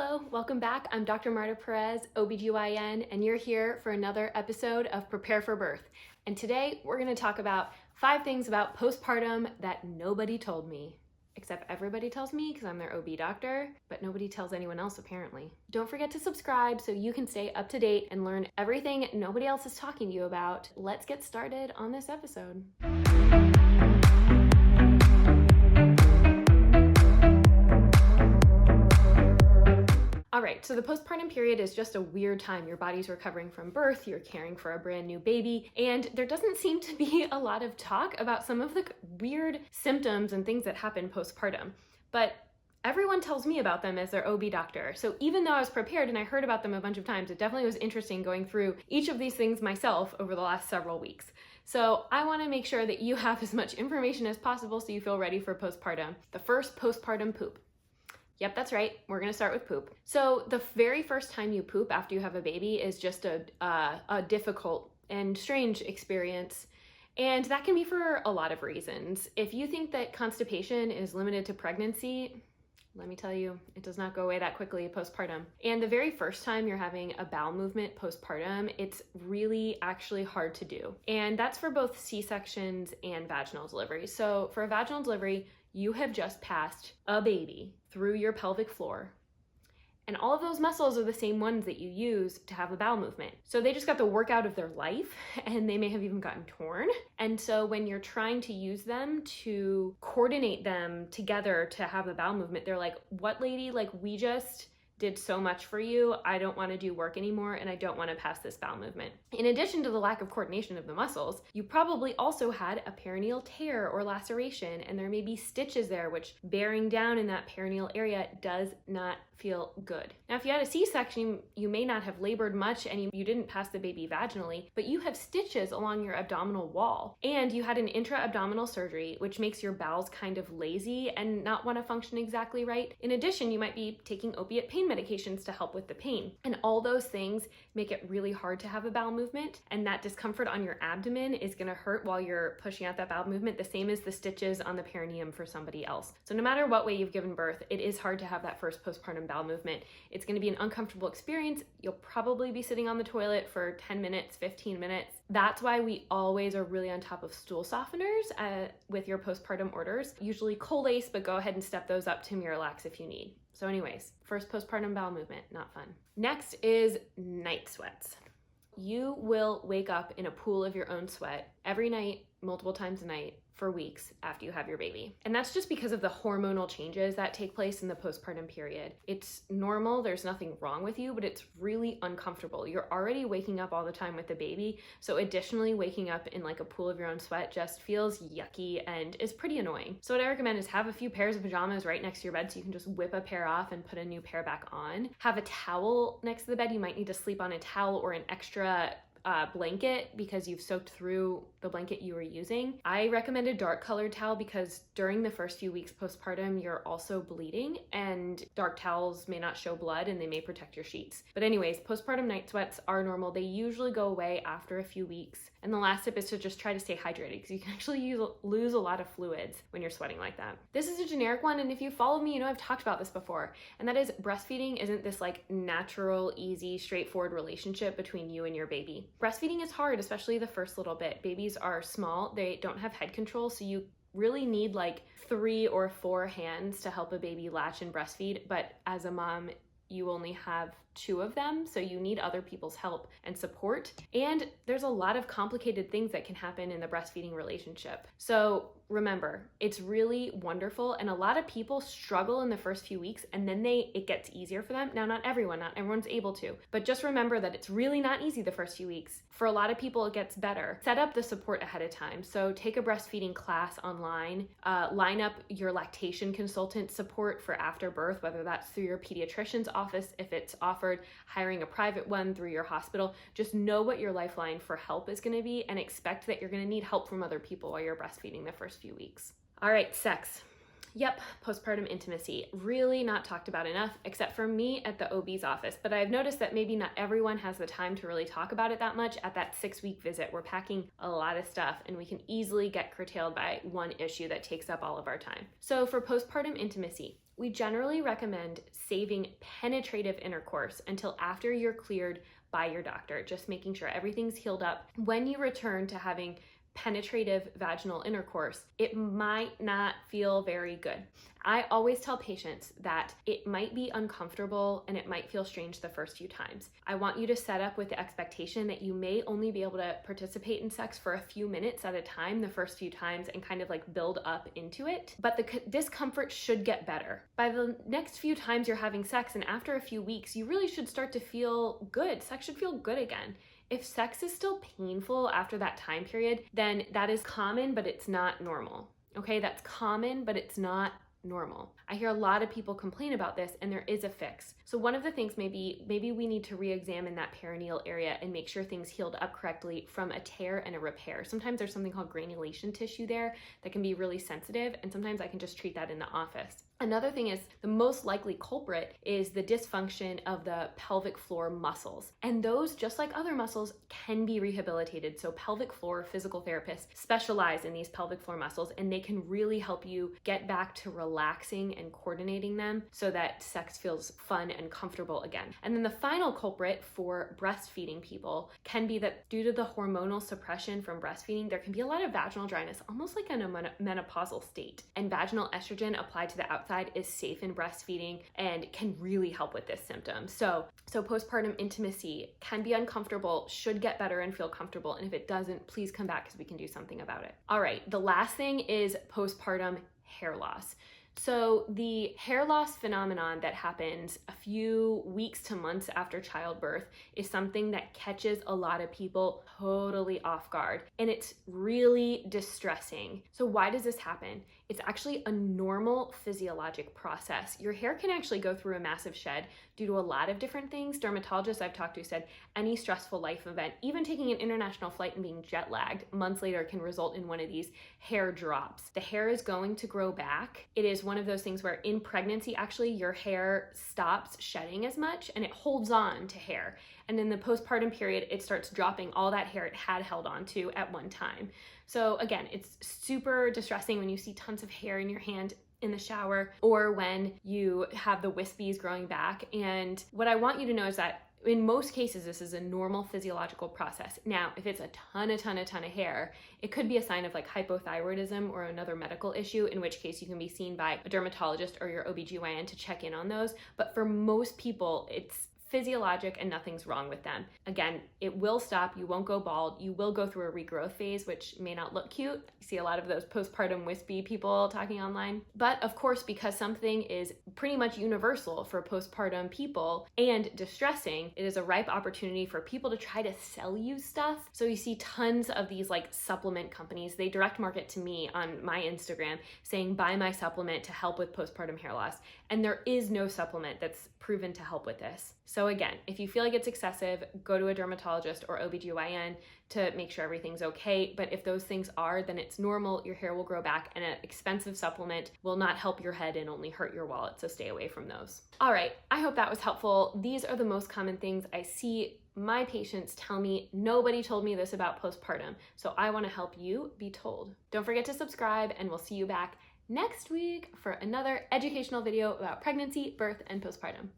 Hello, welcome back. I'm Dr. Marta Perez, OB-GYN, and you're here for another episode of Prepare for Birth. And today we're going to talk about 5 things about postpartum that nobody told me. Except everybody tells me because I'm their OB doctor, but nobody tells anyone else apparently. Don't forget to subscribe so you can stay up to date and learn everything nobody else is talking to you about. Let's get started on this episode. All right, so the postpartum period is just a weird time. Your body's recovering from birth, you're caring for a brand new baby, and there doesn't seem to be a lot of talk about some of the weird symptoms and things that happen postpartum. But everyone tells me about them as their OB doctor. So even though I was prepared and I heard about them a bunch of times, it definitely was interesting going through each of these things myself over the last several weeks. So I want to make sure that you have as much information as possible so you feel ready for postpartum. The first, postpartum poop. Yep, that's right. We're going to start with poop. So the very first time you poop after you have a baby is just a difficult and strange experience. And that can be for a lot of reasons. If you think that constipation is limited to pregnancy, let me tell you, it does not go away that quickly postpartum. And the very first time you're having a bowel movement postpartum, it's really actually hard to do. And that's for both C-sections and vaginal deliveries. So for a vaginal delivery, you have just passed a baby through your pelvic floor. And all of those muscles are the same ones that you use to have a bowel movement. So they just got the workout of their life, and they may have even gotten torn. And so when you're trying to use them to coordinate them together to have a bowel movement, they're like, what lady, like we just did so much for you. I don't want to do work anymore and I don't want to pass this bowel movement. In addition to the lack of coordination of the muscles, you probably also had a perineal tear or laceration, and there may be stitches there, which bearing down in that perineal area does not feel good. Now, if you had a C-section, you may not have labored much and you didn't pass the baby vaginally, but you have stitches along your abdominal wall, and you had an intra-abdominal surgery, which makes your bowels kind of lazy and not want to function exactly right. In addition, you might be taking opiate pain medications to help with the pain. And all those things make it really hard to have a bowel movement, and that discomfort on your abdomen is going to hurt while you're pushing out that bowel movement, the same as the stitches on the perineum for somebody else. So no matter what way you've given birth, it is hard to have that first postpartum bowel movement. It's going to be an uncomfortable experience. You'll probably be sitting on the toilet for 10 minutes, 15 minutes. That's why we always are really on top of stool softeners with your postpartum orders. Usually Colace, but go ahead and step those up to Miralax if you need. So anyways, first postpartum bowel movement, not fun. Next is night sweats. You will wake up in a pool of your own sweat every night, multiple times a night, for weeks after you have your baby. And that's just because of the hormonal changes that take place in the postpartum period. It's normal, there's nothing wrong with you, but it's really uncomfortable. You're already waking up all the time with the baby, so additionally waking up in like a pool of your own sweat just feels yucky and is pretty annoying. So what I recommend is have a few pairs of pajamas right next to your bed so you can just whip a pair off and put a new pair back on. Have a towel next to the bed. You might need to sleep on a towel or an extra blanket because you've soaked through the blanket you were using. I recommend a dark colored towel because during the first few weeks postpartum, you're also bleeding, and dark towels may not show blood and they may protect your sheets. But anyways, postpartum night sweats are normal. They usually go away after a few weeks. And the last tip is to just try to stay hydrated because you can actually lose a lot of fluids when you're sweating like that. This is a generic one, and if you follow me, you know I've talked about this before, and that is breastfeeding isn't this like natural, easy, straightforward relationship between you and your baby. Breastfeeding is hard, especially the first little bit. Babies are small, they don't have head control, so you really need like 3 or 4 hands to help a baby latch and breastfeed, but as a mom, you only have 2 of them, so you need other people's help and support. And there's a lot of complicated things that can happen in the breastfeeding relationship. So remember, it's really wonderful, and a lot of people struggle in the first few weeks and then it gets easier for them. Now, not everyone's able to, but just remember that it's really not easy the first few weeks. For a lot of people, it gets better. Set up the support ahead of time. So take a breastfeeding class online, line up your lactation consultant support for after birth, whether that's through your pediatrician's office, if it's offered, hiring a private one through your hospital. Just know what your lifeline for help is going to be and expect that you're going to need help from other people while you're breastfeeding the first few weeks. All right, sex. Yep, postpartum intimacy. Really not talked about enough, except for me at the OB's office. But I've noticed that maybe not everyone has the time to really talk about it that much at that 6-week visit. We're packing a lot of stuff and we can easily get curtailed by one issue that takes up all of our time. So for postpartum intimacy, we generally recommend saving penetrative intercourse until after you're cleared by your doctor, just making sure everything's healed up. When you return to having penetrative vaginal intercourse, it might not feel very good. I always tell patients that it might be uncomfortable and it might feel strange the first few times. I want you to set up with the expectation that you may only be able to participate in sex for a few minutes at a time the first few times and kind of like build up into it. But the discomfort should get better. By the next few times you're having sex and after a few weeks, you really should start to feel good. Sex should feel good again. If sex is still painful after that time period, then that is common, but it's not normal. Okay, that's common, but it's not normal. I hear a lot of people complain about this and there is a fix. So one of the things maybe we need to re-examine that perineal area and make sure things healed up correctly from a tear and a repair. Sometimes there's something called granulation tissue there that can be really sensitive, and sometimes I can just treat that in the office. Another thing is the most likely culprit is the dysfunction of the pelvic floor muscles. And those, just like other muscles, can be rehabilitated. So pelvic floor physical therapists specialize in these pelvic floor muscles and they can really help you get back to relaxing and coordinating them so that sex feels fun and comfortable again. And then the final culprit for breastfeeding people can be that due to the hormonal suppression from breastfeeding, there can be a lot of vaginal dryness, almost like in a menopausal state. And vaginal estrogen applied to the outside is safe in breastfeeding and can really help with this symptom. So postpartum intimacy can be uncomfortable, should get better and feel comfortable. And if it doesn't, please come back because we can do something about it. All right, the last thing is postpartum hair loss. So the hair loss phenomenon that happens a few weeks to months after childbirth is something that catches a lot of people totally off guard, and it's really distressing. So why does this happen? It's actually a normal physiologic process. Your hair can actually go through a massive shed due to a lot of different things. Dermatologists I've talked to said any stressful life event, even taking an international flight and being jet lagged, months later can result in one of these hair drops. The hair is going to grow back. It is one of those things where in pregnancy, actually your hair stops shedding as much and it holds on to hair. And in the postpartum period, it starts dropping all that hair it had held on to at one time. So again, it's super distressing when you see tons of hair in your hand in the shower or when you have the wispies growing back. And what I want you to know is that in most cases, this is a normal physiological process. Now, if it's a ton of hair, it could be a sign of like hypothyroidism or another medical issue, in which case you can be seen by a dermatologist or your OB-GYN to check in on those. But for most people, it's physiologic and nothing's wrong with them. Again, it will stop. You won't go bald. You will go through a regrowth phase, which may not look cute. You see a lot of those postpartum wispy people talking online. But of course, because something is pretty much universal for postpartum people and distressing, it is a ripe opportunity for people to try to sell you stuff. So you see tons of these like supplement companies. They direct market to me on my Instagram saying, buy my supplement to help with postpartum hair loss. And there is no supplement that's proven to help with this. So again, if you feel like it's excessive, go to a dermatologist or OB-GYN to make sure everything's okay. But if those things are, then it's normal. Your hair will grow back and an expensive supplement will not help your head and only hurt your wallet. So stay away from those. All right, I hope that was helpful. These are the most common things I see my patients tell me. Nobody told me this about postpartum. So I want to help you be told. Don't forget to subscribe and we'll see you back next week for another educational video about pregnancy, birth, and postpartum.